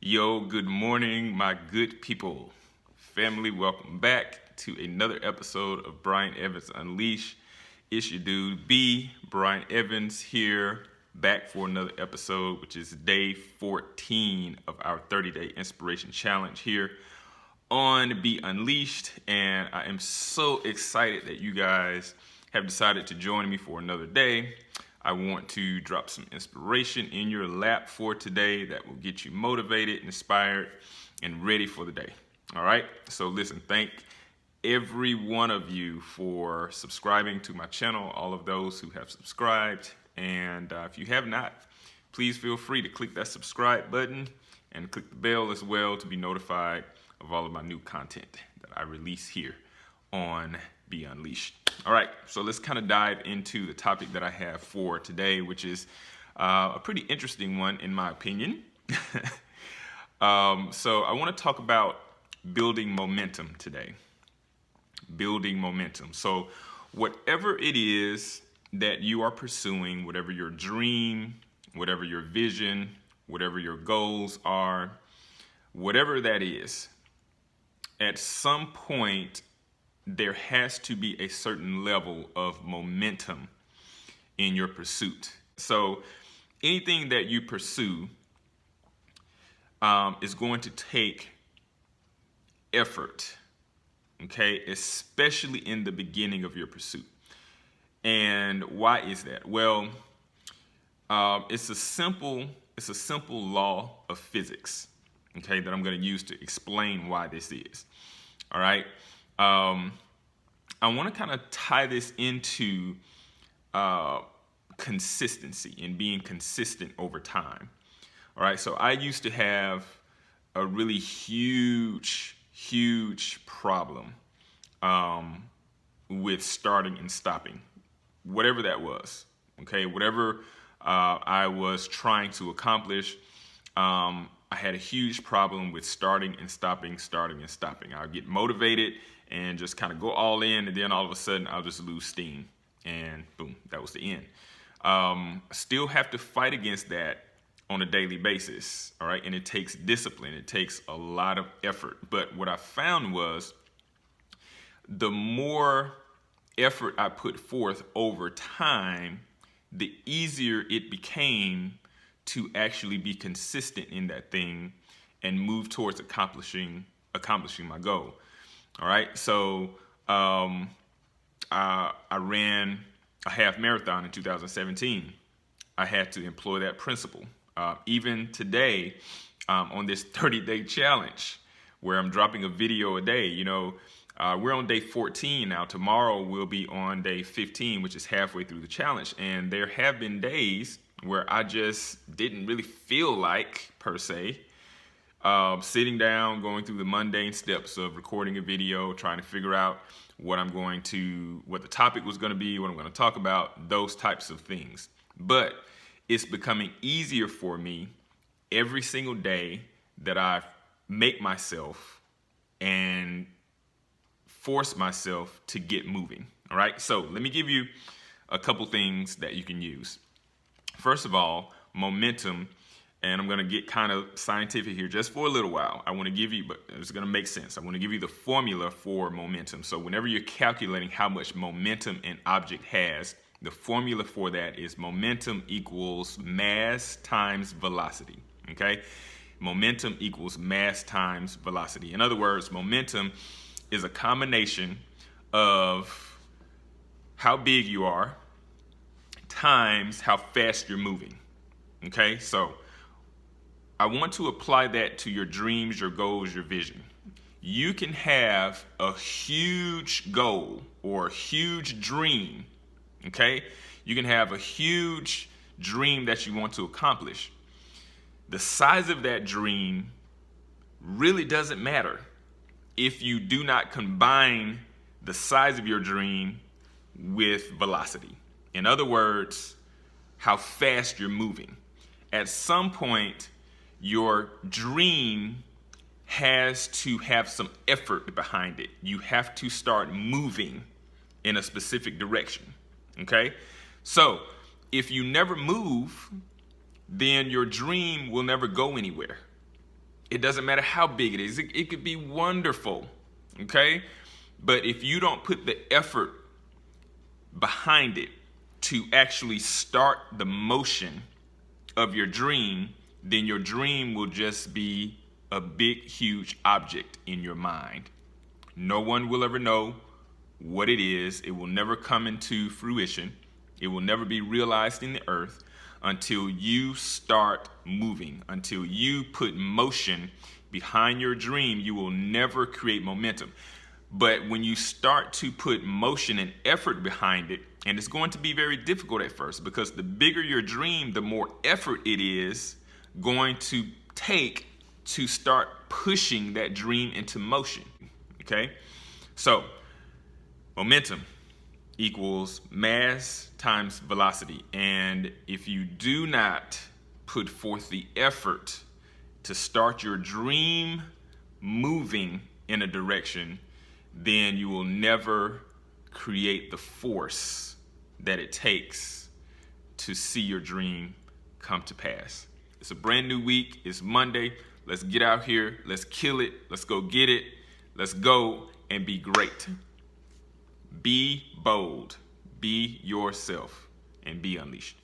Yo, good morning, my good people. Family, welcome back to another episode of Brian Evans Unleashed. It's your dude B, Brian Evans here, back for another episode, which is day 14 of our 30-day inspiration challenge here on Be Unleashed. And I am so excited that you guys have decided to join me for another day. I want to drop some inspiration in your lap for today that will get you motivated, inspired, and ready for the day. All right? So listen, thank every one of you for subscribing to my channel, all of those who have subscribed. And if you have not, please feel free to click that subscribe button and click the bell as well to be notified of all of my new content that I release here on Be Unleashed. All right, so let's kind of dive into the topic that I have for today, which is a pretty interesting one in my opinion. So I want to talk about building momentum today. Building momentum. So whatever it is that you are pursuing, whatever your dream, whatever your vision, whatever your goals are, whatever that is, at some point, there has to be a certain level of momentum in your pursuit. So anything that you pursue is going to take effort, okay, especially in the beginning of your pursuit. And why is that? Well, it's a simple law of physics, okay, that I'm going to use to explain why this is. All right. I want to kind of tie this into consistency and being consistent over time. All right, so I used to have a really huge problem with starting and stopping, whatever that was. Okay, whatever I was trying to accomplish, I had a huge problem with starting and stopping. I would get motivated and just kind of go all in, and then all of a sudden I'll just lose steam, and boom, that was the end. Still have to fight against that on a daily basis, all right? And it takes discipline. It takes a lot of effort. But what I found was the more effort I put forth over time, the easier it became to actually be consistent in that thing and move towards accomplishing my goal. All right, so I ran a half marathon in 2017. I had to employ that principle. Even today, on this 30-day challenge, where I'm dropping a video a day, we're on day 14 now. Tomorrow we'll be on day 15, which is halfway through the challenge. And there have been days where I just didn't really feel like, per se, sitting down, going through the mundane steps of recording a video, trying to figure out what the topic was going to be, what I'm going to talk about, those types of things. But it's becoming easier for me every single day that I make myself and force myself to get moving. All right, so let me give you a couple things that you can use. First of all, momentum. And I'm going to get kind of scientific here just for a little while. I want to give you, but it's going to make sense. I want to give you the formula for momentum. So whenever you're calculating how much momentum an object has, the formula for that is momentum equals mass times velocity, okay? Momentum equals mass times velocity. In other words, momentum is a combination of how big you are times how fast you're moving, okay? So I want to apply that to your dreams, your goals, your vision. You can have a huge goal or a huge dream, okay? You can have a huge dream that you want to accomplish. The size of that dream really doesn't matter if you do not combine the size of your dream with velocity. In other words, how fast you're moving. At some point, your dream has to have some effort behind it. You have to start moving in a specific direction, okay? So if you never move, then your dream will never go anywhere. It doesn't matter how big it is. It could be wonderful, okay? But if you don't put the effort behind it to actually start the motion of your dream, then your dream will just be a big, huge object in your mind. No one will ever know what it is. It will never come into fruition. It will never be realized in the earth until you start moving, until you put motion behind your dream. You will never create momentum. But when you start to put motion and effort behind it, and it's going to be very difficult at first, because the bigger your dream, the more effort it is going to take to start pushing that dream into motion. Okay? So, momentum equals mass times velocity. And if you do not put forth the effort to start your dream moving in a direction, then you will never create the force that it takes to see your dream come to pass. It's a brand new week. It's Monday. Let's get out here. Let's kill it. Let's go get it. Let's go and be great. Be bold. Be yourself and be unleashed.